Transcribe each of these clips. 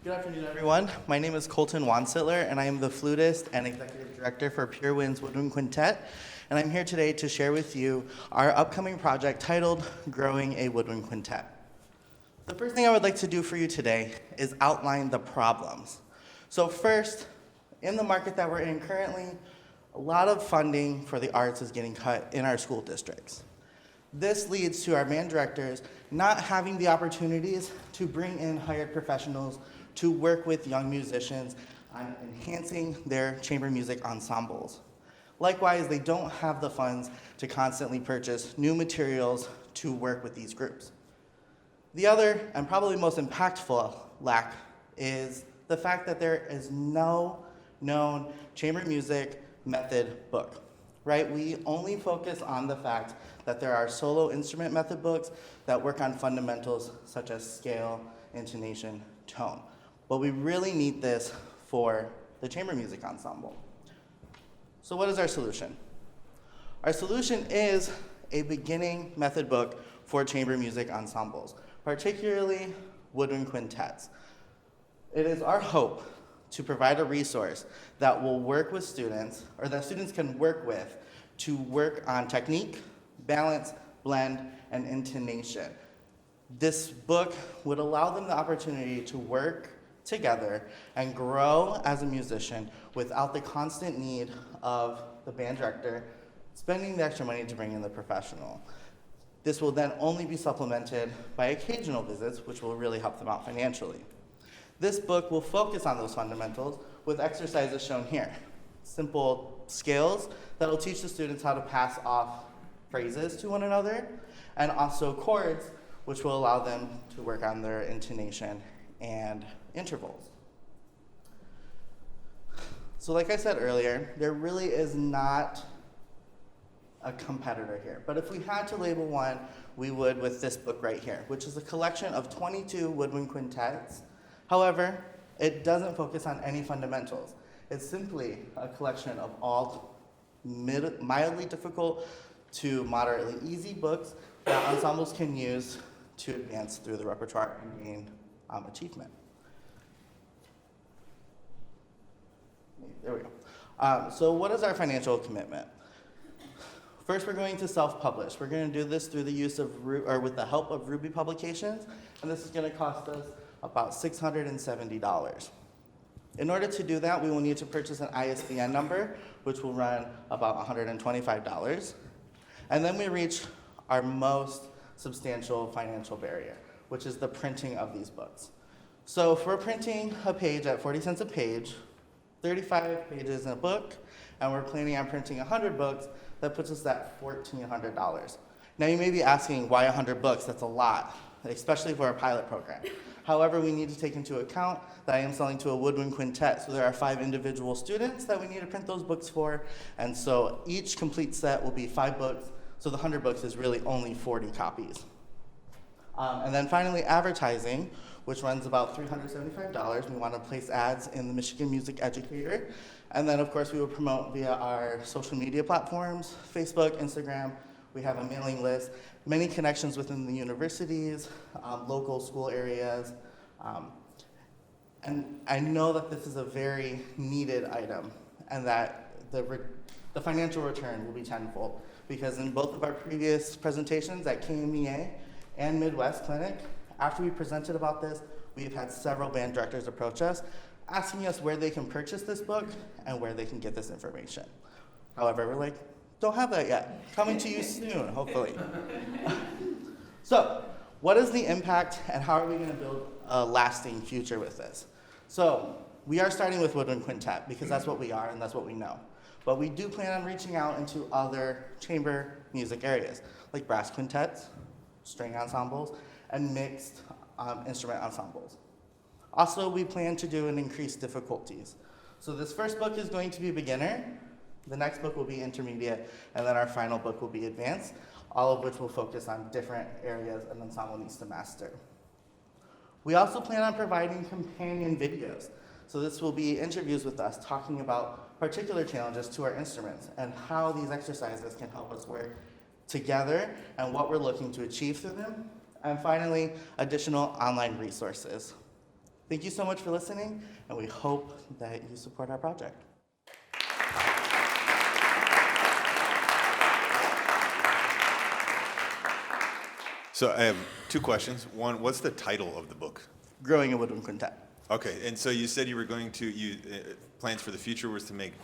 Good afternoon, everyone. My name is Colton Wansittler, and I am the flutist and executive director for Pure Wind's Woodwind Quintet. And I'm here today to share with you our upcoming project titled Growing a Woodwind Quintet. The first thing I would like to do for you today is outline the problems. So first, in the market that we're in currently, a lot of funding for the arts is getting cut in our school districts. This leads to our band directors not having the opportunities to bring in hired professionals to work with young musicians on enhancing their chamber music ensembles. Likewise, they don't have the funds to constantly purchase new materials to work with these groups. The other, and probably most impactful lack, is the fact that there is no known chamber music method book, right? We only focus on the fact that there are solo instrument method books that work on fundamentals such as scale, intonation, tone. But we really need this for the chamber music ensemble. So what is our solution? Our solution is a beginning method book for chamber music ensembles, particularly woodwind quintets. It is our hope to provide a resource that will work with students, or that students can work with, to work on technique, balance, blend, and intonation. This book would allow them the opportunity to work together and grow as a musician without the constant need of the band director spending the extra money to bring in the professional. This will then only be supplemented by occasional visits, which will really help them out financially. This book will focus on those fundamentals with exercises shown here. Simple scales that will teach the students how to pass off phrases to one another, and also chords, which will allow them to work on their intonation and intervals. So like I said earlier, there really is not a competitor here. But if we had to label one, we would with this book right here, which is a collection of 22 woodwind quintets. However, it doesn't focus on any fundamentals. It's simply a collection of all mildly difficult to moderately easy books that ensembles can use to advance through the repertoire and gain achievement. There we go. So what is our financial commitment? First, we're going to self-publish. We're going to do this through the use of, with the help of Ruby Publications, and this is going to cost us about $670. In order to do that, we will need to purchase an ISBN number, which will run about $125. And then we reach our most substantial financial barrier, which is the printing of these books. So if we're printing a page at 40 cents a page, 35 pages in a book, and we're planning on printing 100 books, that puts us at $1,400. Now you may be asking, why 100 books? That's a lot, especially for a pilot program. However, we need to take into account that I am selling to a woodwind quintet, so there are 5 individual students that we need to print those books for, and so each complete set will be 5 books, so the 100 books is really only 40 copies. And then finally, advertising, which runs about $375. We want to place ads in the Michigan Music Educator. And then, of course, we will promote via our social media platforms, Facebook, Instagram. We have a mailing list, many connections within the universities, local school areas. And I know that this is a very needed item, and that the financial return will be tenfold, because in both of our previous presentations at KMEA and Midwest Clinic, after we presented about this, we've had several band directors approach us, asking us where they can purchase this book and where they can get this information. However, we're like, don't have that yet. Coming to you soon, hopefully. So, what is the impact, and how are we going to build a lasting future with this? So, we are starting with Woodwind Quintet, because that's what we are and that's what we know. But we do plan on reaching out into other chamber music areas, like brass quintets, string ensembles, and mixed instrument ensembles. Also, we plan to do an increased difficulties. So this first book is going to be beginner, the next book will be intermediate, and then our final book will be advanced, all of which will focus on different areas an ensemble needs to master. We also plan on providing companion videos. So this will be interviews with us talking about particular challenges to our instruments and how these exercises can help us work together and what we're looking to achieve through them. And finally, additional online resources. Thank you so much for listening, and we hope that you support our project. So I have two questions. One, what's the title of the book? Growing a Woodwind Quintet. Okay, and so you said you were going to, plans for the future was to make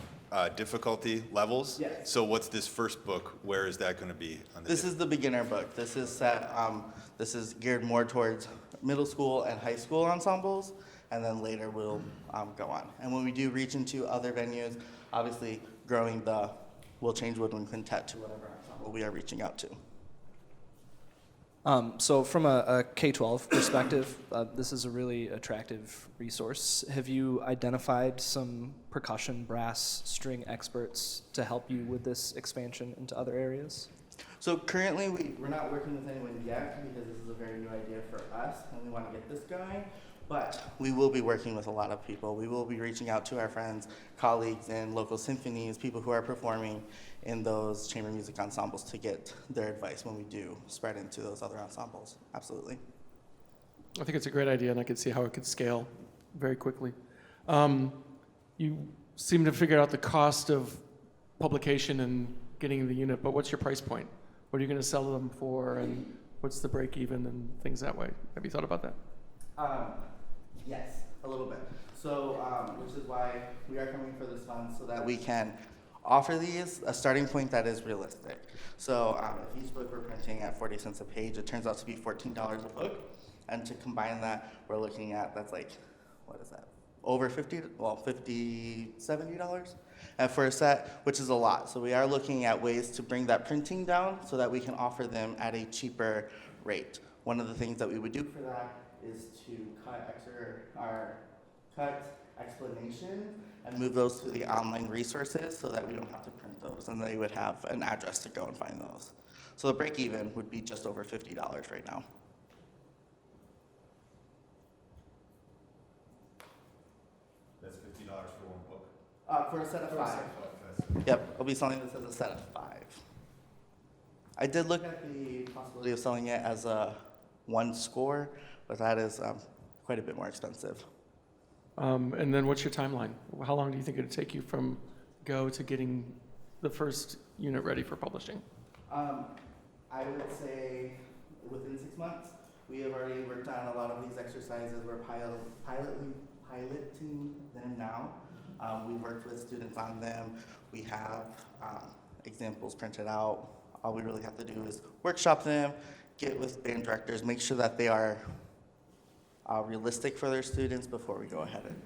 difficulty levels? Yes. So what's this first book? Where is that going to be? On the This is the beginner book. This is set, this is geared more towards middle school and high school ensembles, and then later we'll go on. And when we do reach into other venues, obviously we'll change Woodwind Quintet to whatever ensemble we are reaching out to. So from a K-12 perspective, this is a really attractive resource. Have you identified some percussion, brass, string experts to help you with this expansion into other areas? So currently we're not working with anyone yet because this is a very new idea for us and we want to get this going. But we will be working with a lot of people. We will be reaching out to our friends, colleagues in local symphonies, people who are performing in those chamber music ensembles to get their advice when we do spread into those other ensembles. Absolutely. I think it's a great idea, and I could see how it could scale very quickly. You seem to figure out the cost of publication and getting the unit, but what's your price point? What are you going to sell them for, and what's the break even and things that way? Have you thought about that? Yes, a little bit. So, which is why we are coming for this fund so that we can offer these a starting point that is realistic. So, if each book we're printing at 40 cents a page, it turns out to be $14 a book. And to combine that, we're looking at, that's like, what is that? Over $70 for a set, which is a lot. So we are looking at ways to bring that printing down so that we can offer them at a cheaper rate. One of the things that we would do for that is to cut explanations and move those to the online resources so that we don't have to print those and they would have an address to go and find those. So the break even would be just over $50 right now. That's $50 for one book? For a set of 5. Yep, I'll be selling this as a set of 5. I did look at the possibility of selling it as a one score, but that is quite a bit more expensive. And then what's your timeline? How long do you think it would take you from go to getting the first unit ready for publishing? I would say within 6 months. We have already worked on a lot of these exercises. We're piloting them now. We worked with students on them. We have examples printed out. All we really have to do is workshop them, get with band directors, make sure that they are realistic for their students before we go ahead and